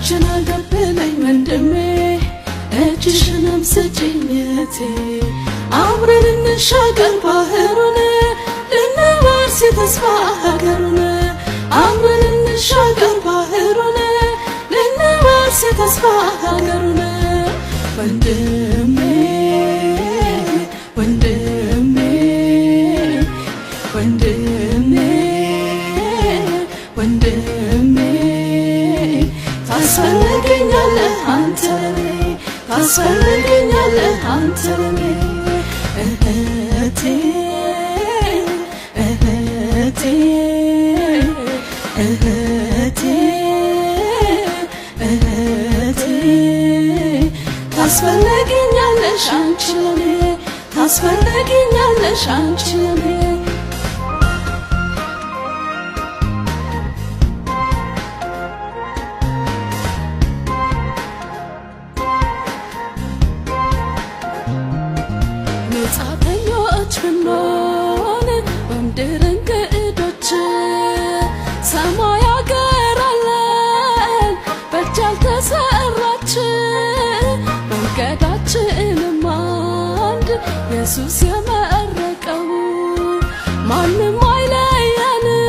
እጅን አቀብለኝ ወንድሜ እጅሽንም ስጪኝ እህቴ አብረን እንሻገር ባህሩን ልንወርስ የተስፋ ሀገሩን አብረን እንሻገር ባህሩን ልንወርስ የተስፋ ሀገሩን ወንድሜ ወንድሜ ወንድሜ ወንድሜ ታስፈልገኛለህ አንተ ለኔ ታስፈልገኛለህ አንተ ለኔ እህቴ እህቴ እህቴ እህቴ ታስፈልገኛለሽ አንቺ ለኔ ታስፈልገኛለሽ አንቺ ለኔ መጻተኞች ብንሆን በምድር እንግዶች ሰማይ አገር አለን በእጅ ያልተሰራች መንገዳችንም አንድ ኢየሱስ የመረቀው ማንም አይለየንም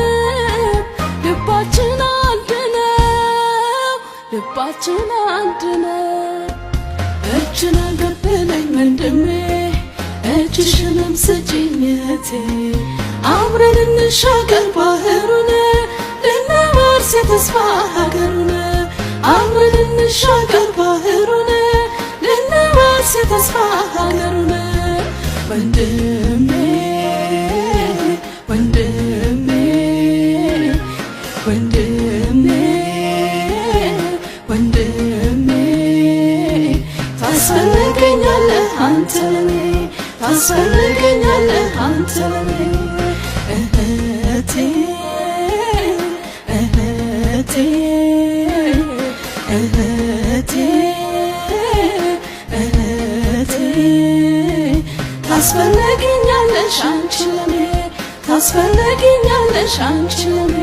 ልባችን አንድ ነው ልባችን አንድ ነው እጅን አቀብለኝ ወንድሜ እጅሽንም ስጪኝ እህቴ አብረን እንሻገር ባህሩን ልንወርስ የተስፋ ሀገሩን አብረን እንሻገር ባህሩን ልንወርስ የተስፋ ሀገሩን ወንድሜ ወንድሜ ወንድሜ ወንድሜ ታስፈልገኛለህ አንተ ለኔ ታስፈልገኛለህ አንተ ለኔ እህቴ እህቴ እህቴ እህቴ ታስፈልገኛለሽ አንቺ ለኔ ታስፈልገኛለሽ አንቺ ለኔ